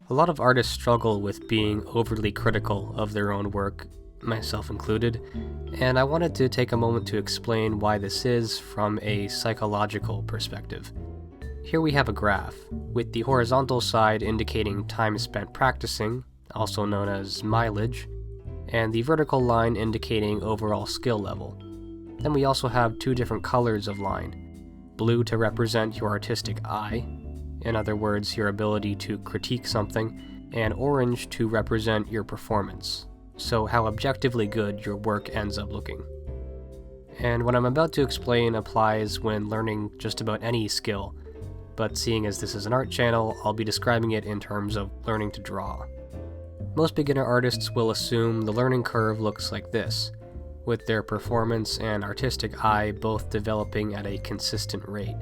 A lot of artists struggle with being overly critical of their own work, myself included, and I wanted to take a moment to explain why this is from a psychological perspective. Here we have a graph, with the horizontal side indicating time spent practicing, also known as mileage, and the vertical line indicating overall skill level. Then we also have two different colors of line, blue to represent your artistic eye, in other words, your ability to critique something, and orange to represent your performance, so how objectively good your work ends up looking. And what I'm about to explain applies when learning just about any skill, but seeing as this is an art channel, I'll be describing it in terms of learning to draw. Most beginner artists will assume the learning curve looks like this, with their performance and artistic eye both developing at a consistent rate.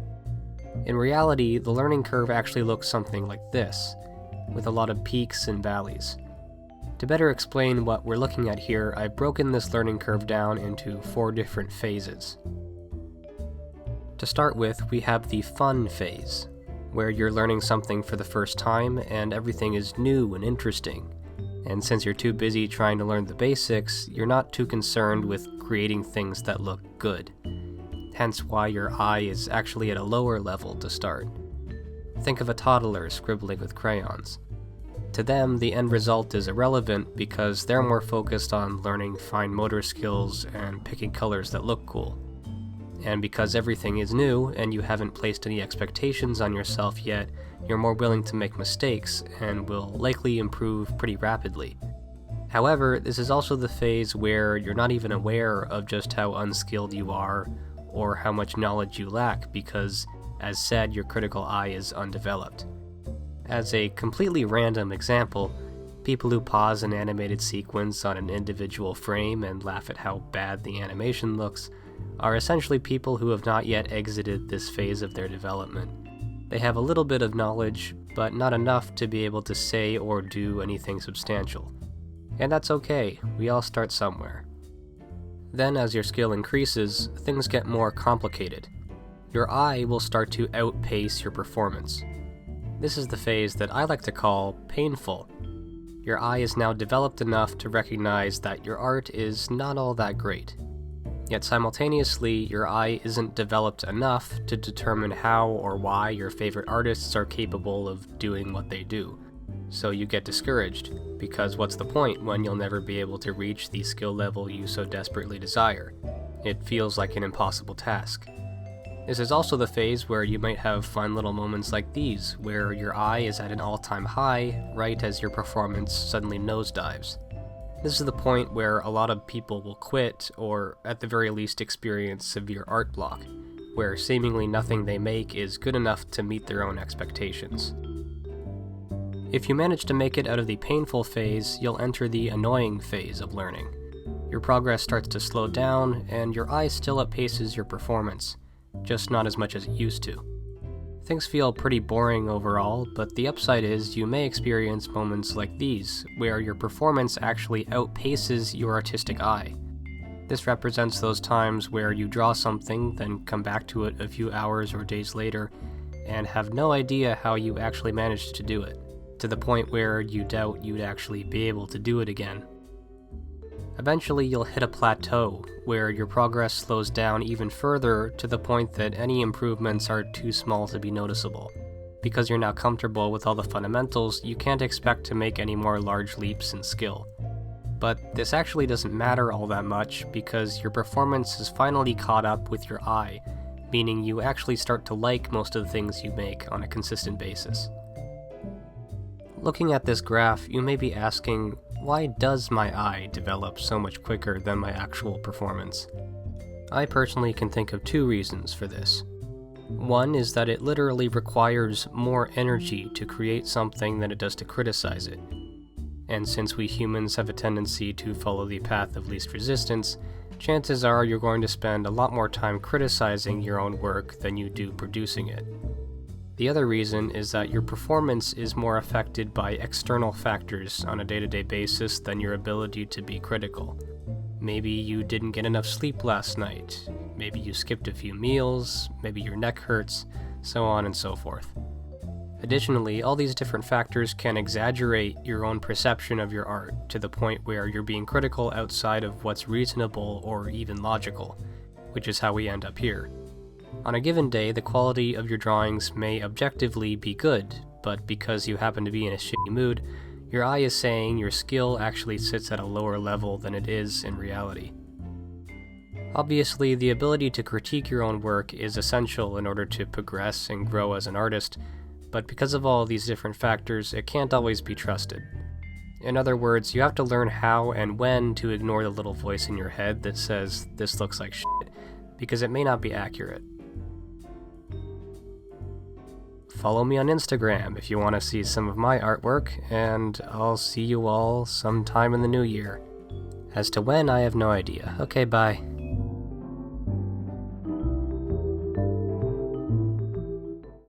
In reality, the learning curve actually looks something like this, with a lot of peaks and valleys. To better explain what we're looking at here, I've broken this learning curve down into 4 different phases. To start with, we have the fun phase, where you're learning something for the first time and everything is new and interesting. And since you're too busy trying to learn the basics, you're not too concerned with creating things that look good. Hence why your eye is actually at a lower level to start. Think of a toddler scribbling with crayons. To them, the end result is irrelevant because they're more focused on learning fine motor skills and picking colors that look cool. And because everything is new and you haven't placed any expectations on yourself yet, you're more willing to make mistakes and will likely improve pretty rapidly. However, this is also the phase where you're not even aware of just how unskilled you are or how much knowledge you lack because, as said, your critical eye is undeveloped. As a completely random example, people who pause an animated sequence on an individual frame and laugh at how bad the animation looks are essentially people who have not yet exited this phase of their development. They have a little bit of knowledge, but not enough to be able to say or do anything substantial. And that's okay, we all start somewhere. Then as your skill increases, things get more complicated. Your eye will start to outpace your performance. This is the phase that I like to call painful. Your eye is now developed enough to recognize that your art is not all that great. Yet simultaneously, your eye isn't developed enough to determine how or why your favorite artists are capable of doing what they do. So you get discouraged, because what's the point when you'll never be able to reach the skill level you so desperately desire? It feels like an impossible task. This is also the phase where you might have fun little moments like these, where your eye is at an all-time high right as your performance suddenly nosedives. This is the point where a lot of people will quit, or at the very least experience severe art block, where seemingly nothing they make is good enough to meet their own expectations. If you manage to make it out of the painful phase, you'll enter the annoying phase of learning. Your progress starts to slow down, and your eye still outpaces your performance, just not as much as it used to. Things feel pretty boring overall, but the upside is you may experience moments like these, where your performance actually outpaces your artistic eye. This represents those times where you draw something, then come back to it a few hours or days later, and have no idea how you actually managed to do it, to the point where you doubt you'd actually be able to do it again. Eventually you'll hit a plateau, where your progress slows down even further to the point that any improvements are too small to be noticeable. Because you're now comfortable with all the fundamentals, you can't expect to make any more large leaps in skill. But this actually doesn't matter all that much because your performance is finally caught up with your eye, meaning you actually start to like most of the things you make on a consistent basis. Looking at this graph, you may be asking, why does my eye develop so much quicker than my actual performance? I personally can think of 2 reasons for this. One is that it literally requires more energy to create something than it does to criticize it. And since we humans have a tendency to follow the path of least resistance, chances are you're going to spend a lot more time criticizing your own work than you do producing it. The other reason is that your performance is more affected by external factors on a day-to-day basis than your ability to be critical. Maybe you didn't get enough sleep last night, maybe you skipped a few meals, maybe your neck hurts, so on and so forth. Additionally, all these different factors can exaggerate your own perception of your art to the point where you're being critical outside of what's reasonable or even logical, which is how we end up here. On a given day, the quality of your drawings may objectively be good, but because you happen to be in a shitty mood, your eye is saying your skill actually sits at a lower level than it is in reality. Obviously, the ability to critique your own work is essential in order to progress and grow as an artist, but because of all these different factors, it can't always be trusted. In other words, you have to learn how and when to ignore the little voice in your head that says, "This looks like shit," because it may not be accurate. Follow me on Instagram if you want to see some of my artwork, and I'll see you all sometime in the new year. As to when, I have no idea. Okay, bye.